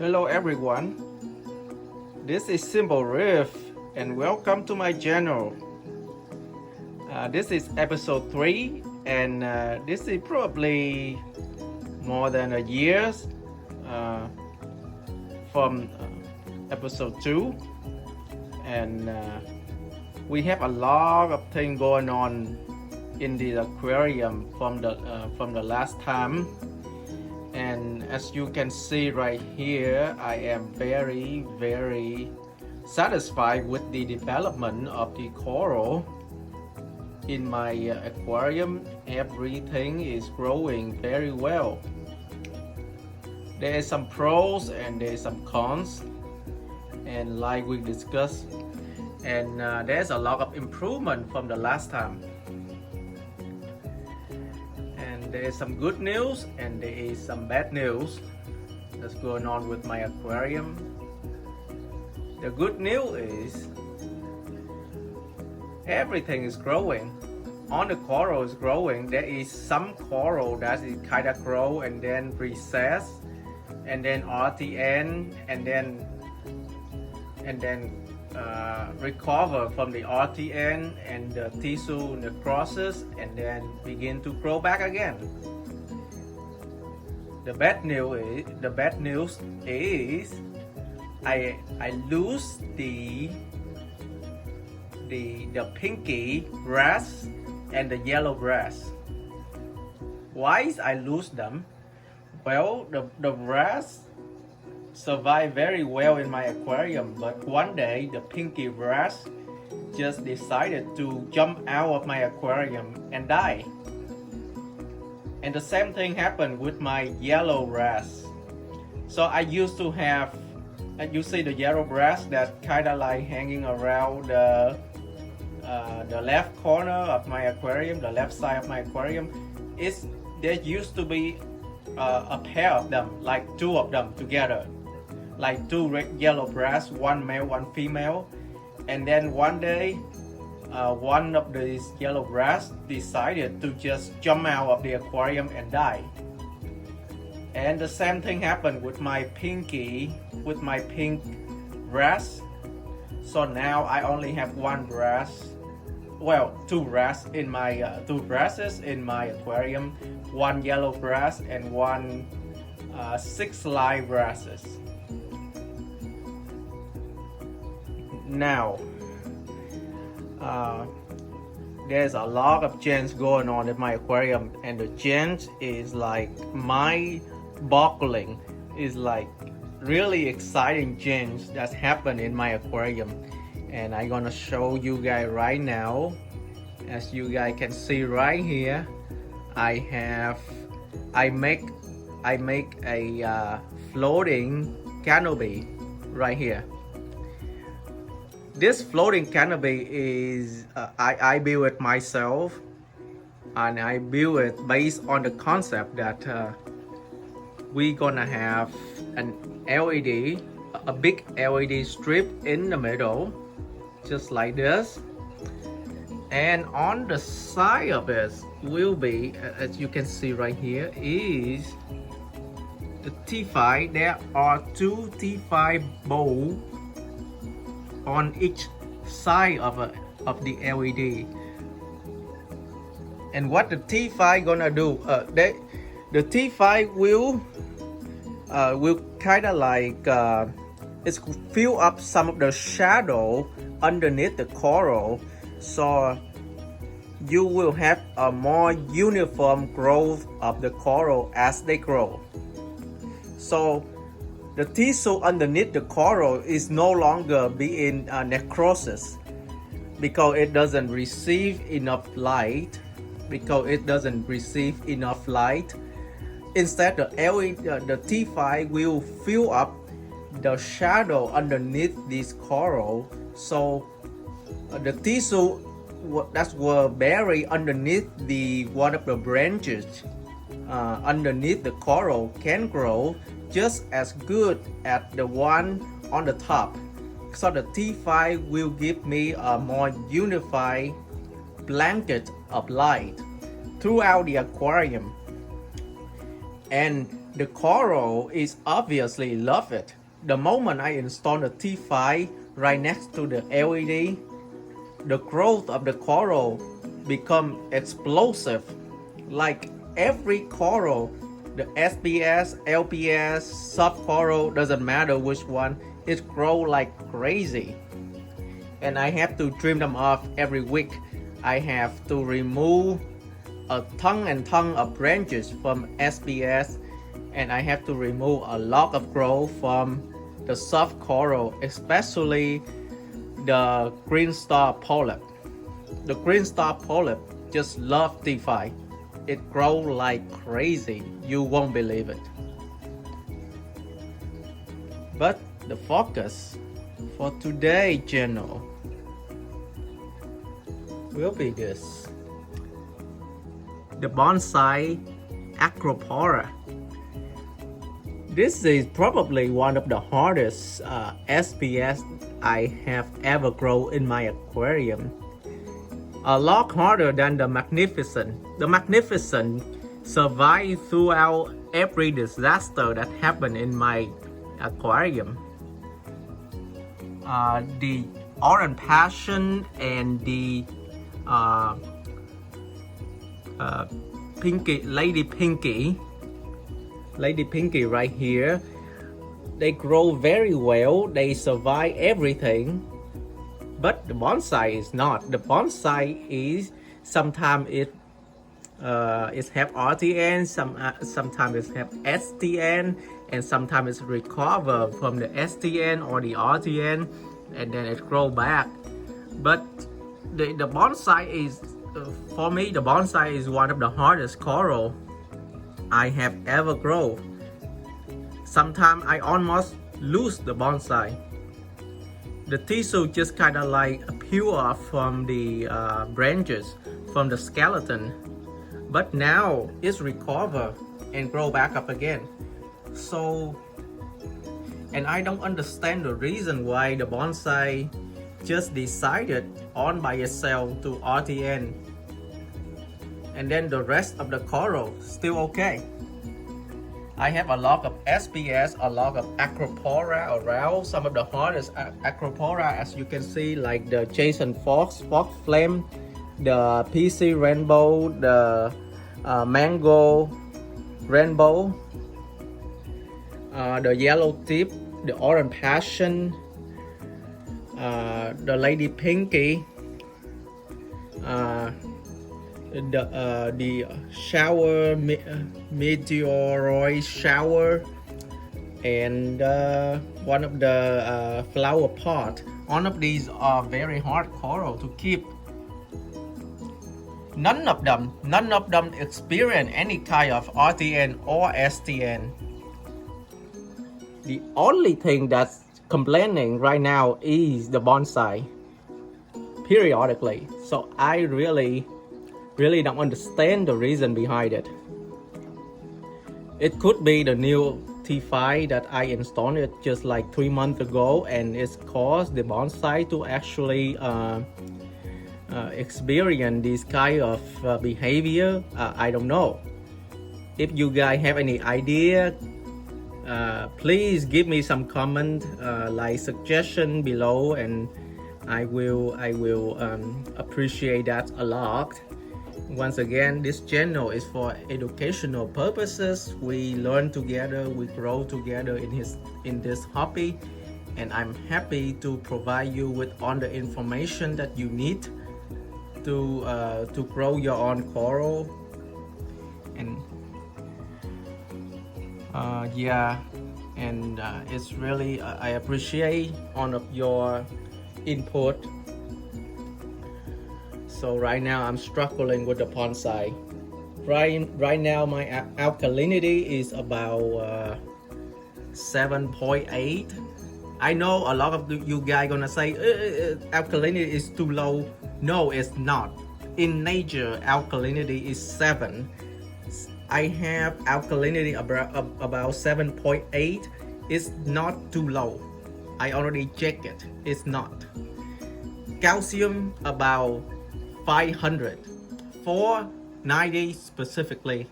Hello everyone, this is Simple Reef and welcome to my channel. This is episode 3 and this is probably more than a year from episode 2, and we have a lot of things going on in the aquarium from the last time. And as you can see right here, I am very satisfied with the development of the coral in my aquarium. Everything is growing very well. There is some pros and there is some cons, and like we discussed, and there's a lot of improvement from the last time. There is some good news and there is some bad news that's going on with my aquarium. The good news is everything is growing. All the coral is growing. There is some coral that is kind of grow and then recess and then RTN and then recover from the RTN and the tissue necrosis and then begin to grow back again. The bad news is I lose the pinky brass and the yellow brass. Why is I lose them? Well, the brass survive very well in my aquarium, but one day the pinky brass just decided to jump out of my aquarium and die. And the same thing happened with my yellow brass. So I used to have, you see the yellow brass that kind of like hanging around the left corner of my aquarium, the left side of my aquarium. There used to be a pair of them, like two of them together, like two yellow brass, one male, one female. And then one day, one of these yellow brass decided to just jump out of the aquarium and die. And the same thing happened with my pink brass. So now I only have one brass, well, two brasses in my aquarium, one yellow brass and one 6 line brasses. Now, there's a lot of change going on in my aquarium, and the change is like mind-boggling. Is like really exciting change that's happened in my aquarium, and I'm gonna show you guys right now. As you guys can see right here, I make a floating canopy right here. This floating canopy is I built it myself, and I built it based on the concept that we're gonna have an LED, a big LED strip in the middle, just like this, and on the side of it will be, as you can see right here, is the T5. There are two T5 bowls on each side of the LED. And what the T5 gonna do? The T5 will kind of like it's fill up some of the shadow underneath the coral, so you will have a more uniform growth of the coral as they grow. So the tissue underneath the coral is no longer being necrosis because it doesn't receive enough light. Instead, the T5 will fill up the shadow underneath this coral, so the tissue that were buried underneath one of the branches underneath the coral can grow just as good as the one on the top. So the T5 will give me a more unified blanket of light throughout the aquarium. And The coral is obviously love it. The moment I install the T5 right next to the LED, the growth of the coral become explosive. Like every coral, the SPS, LPS, soft coral, doesn't matter which one, it grow like crazy. And I have to trim them off every week. I have to remove a ton and ton of branches from SPS, and I have to remove a lot of growth from the soft coral, especially the green star polyp. The green star polyp just love T5. It grows like crazy. You won't believe it. But the focus for today's channel will be this. The bonsai acropora. This is probably one of the hardest SPS I have ever grown in my aquarium. A lot harder than the Magnificent. The Magnificent survived throughout every disaster that happened in my aquarium. The Orange Passion and the Lady Pinky right here, they grow very well, they survive everything. But the bonsai is not. The bonsai is sometimes it have RTN, sometimes it have STN, and sometimes it's recover from the STN or the RTN, and then it grow back. But the bonsai is, for me, the bonsai is one of the hardest coral I have ever grown. Sometimes I almost lose the bonsai. The tissue just kind of like peel off from the branches, from the skeleton. But now it's recover and grow back up again. So, and I don't understand the reason why the bonsai just decided on by itself to RTN, and then the rest of the coral still okay. I have a lot of SPS, a lot of acropora around. Some of the hardest acropora, as you can see, like the Jason Fox Flame, the PC Rainbow, the Mango Rainbow, the Yellow Tip, the Orange Passion, the Lady Pinky, the shower, meteoroid shower, and one of the flower pot. All of these are very hard coral to keep. None of them experience any kind of RTN or STN. The only thing that's complaining right now is the bonsai periodically. So I really don't understand the reason behind it. It could be the new T5 that I installed it just like 3 months ago, and it's caused the bonsai to actually experience this kind of behavior. I don't know. If you guys have any idea, please give me some comment, like suggestion below, and I will appreciate that a lot. Once again, this channel is for educational purposes. We learn together, we grow together in this hobby, and I'm happy to provide you with all the information that you need to grow your own coral. And it's really I appreciate all of your input. So right now I'm struggling with the bonsai. Right now my alkalinity is about 7.8. I know a lot of you guys gonna say alkalinity is too low. No, it's not. In nature, alkalinity is 7. I have alkalinity about 7.8. It's not too low. I already checked it. It's not. Calcium about 500, 490 specifically,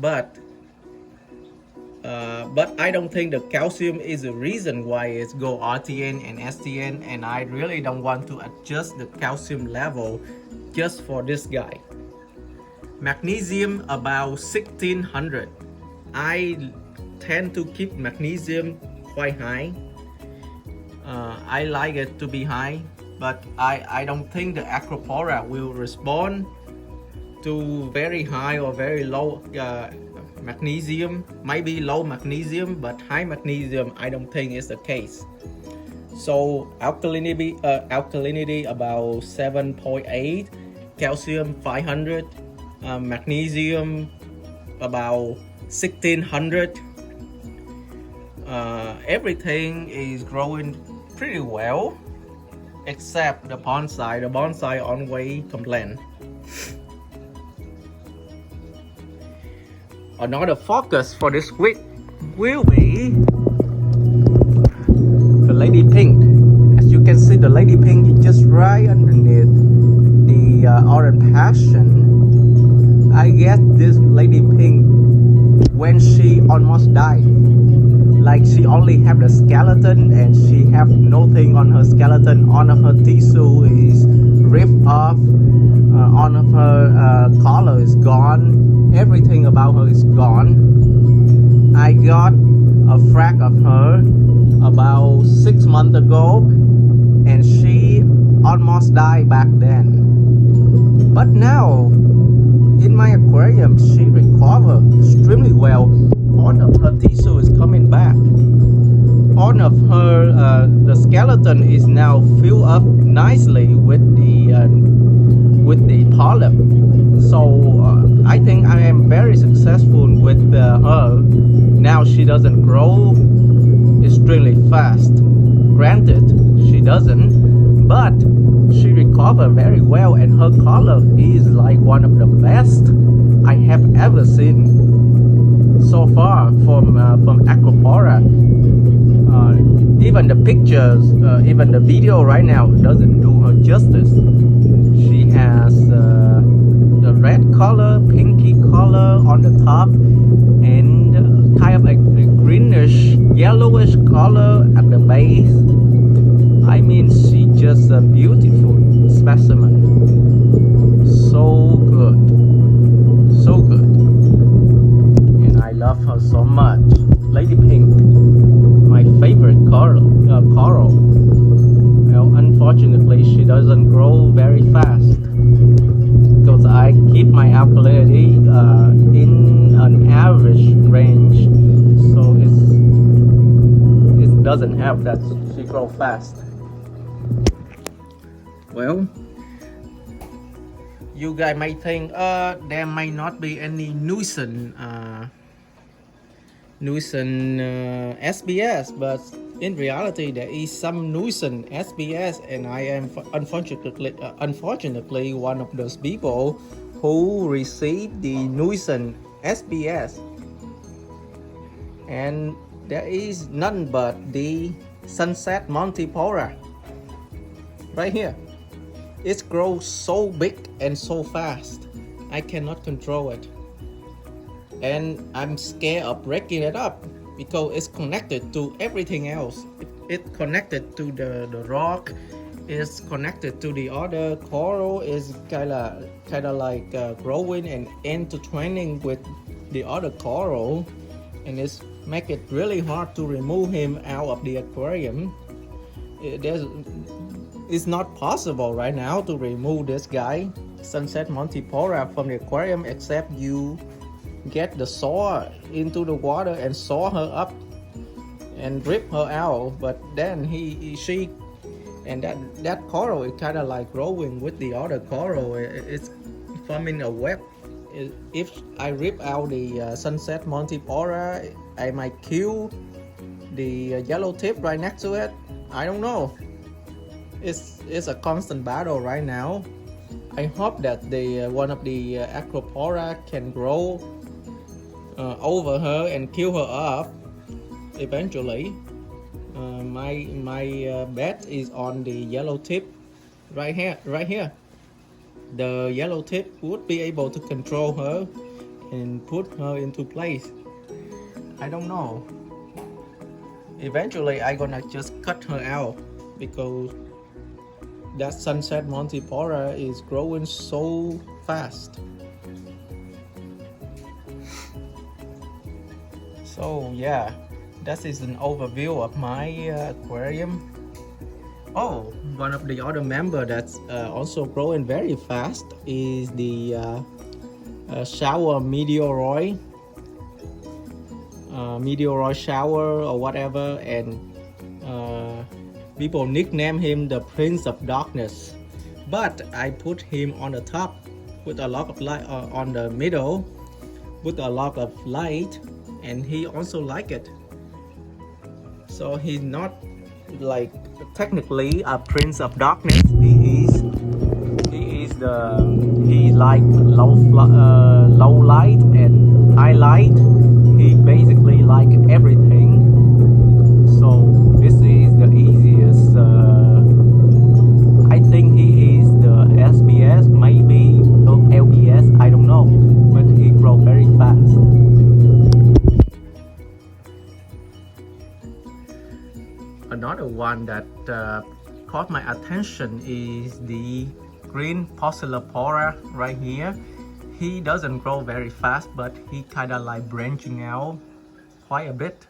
but But I don't think the calcium is the reason why it's go RTN and STN, and I really don't want to adjust the calcium level just for this guy. Magnesium about 1600. I tend to keep magnesium quite high. I like it to be high, but I don't think the Acropora will respond to very high or very low magnesium. Maybe low magnesium, but high magnesium I don't think is the case. So alkalinity about 7.8, calcium 500, magnesium about 1600. Everything is growing pretty well except the bonsai. The bonsai always complain. Another focus for this week will be the lady pink. As you can see, the lady pink is just right underneath the orange passion. I guess this lady pink, when she almost died, like she only have the skeleton and she have nothing on her skeleton. All of her tissue is ripped off, all of her color is gone, everything about her is gone. I got a frag of her about 6 months ago and she almost died back then. But now in my aquarium she recovered extremely well. All of her tissue is coming back. All of her the skeleton is now filled up nicely with the polyp. So I think I am very successful with her. Now she doesn't grow extremely fast. Granted, she doesn't, but she recovered very well, and her color is like one of the best I have ever seen so far from Acropora. Even the pictures, even the video right now doesn't do her justice. She has the red color, pinky color on the top, and kind of a greenish, yellowish color at the base. I mean, she's just a beautiful specimen. So good, so good. I love her so much. Lady Pink, my favorite coral. Well, unfortunately, she doesn't grow very fast because I keep my alkalinity in an average range, so it doesn't help that she grows fast. Well, you guys might think there might not be any nuisance SBS, but in reality there is some nuisance SBS, and I am unfortunately one of those people who received the nuisance SBS, and there is none but the sunset Montipora right here. It grows so big and so fast, I cannot control it. And I'm scared of breaking it up because it's connected to everything else. It's connected to the rock, it's connected to the other coral, is kind of like growing and intertwining with the other coral, and it's make it really hard to remove him out of the aquarium. It's not possible right now to remove this guy, Sunset Montipora, from the aquarium, except you get the saw into the water and saw her up and rip her out. But then she and that coral is kind of like growing with the other coral. It's forming a web. If I rip out the Sunset Montipora, I might kill the yellow tip right next to it. I don't know. It's a constant battle right now. I hope that the one of the Acropora can grow over her and kill her off eventually. My bet is on the yellow tip right here. The yellow tip would be able to control her and put her into place. I don't know. Eventually I gonna just cut her out because that sunset Montipora is growing so fast. So yeah, that is an overview of my aquarium. Oh, one of the other member that's also growing very fast is the shower meteoroid. Meteoroid shower or whatever, and people nickname him the Prince of Darkness. But I put him on the top with a lot of light, on the middle with a lot of light, and he also like it. So he's not like technically a Prince of Darkness. He like low light and high light. He basically like everything. So this is the easiest. I think he is the SBS, maybe LBS. I don't know, but he grow very fast. Another one that caught my attention is the green Pocillopora right here. He doesn't grow very fast, but he kind of like branching out quite a bit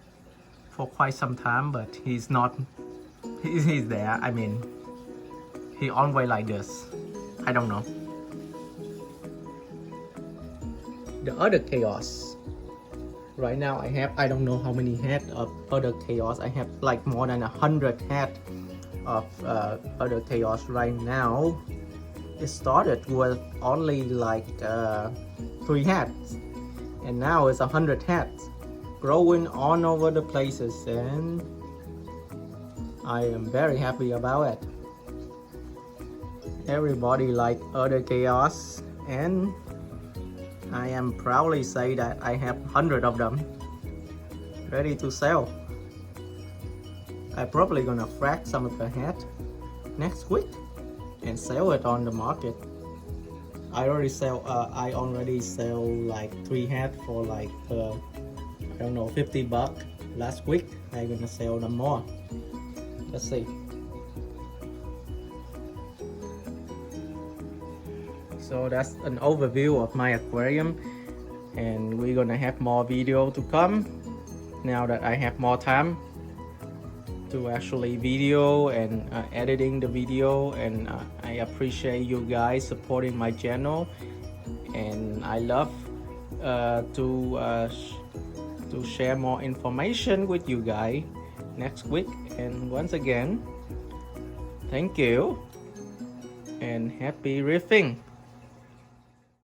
for quite some time, but he's not, he's there. I mean, he always like this. I don't know. The other chaos. Right now I have, I don't know how many heads of other chaos. I have like more than 100 heads of other chaos right now. It started with only like 3 heads, and now it's 100 heads, growing all over the places, and I am very happy about it. Everybody like other chaos, and I am proudly say that I have 100 of them ready to sell. I'm probably gonna frack some of the head next week and sell it on the market. I already sell like 3 heads for like I don't know, $50 last week. I'm gonna sell them more. Let's see. So that's an overview of my aquarium, and we're gonna have more video to come now that I have more time to actually video and editing the video. And I appreciate you guys supporting my channel, and I love to share more information with you guys next week. And once again, thank you and happy reefing.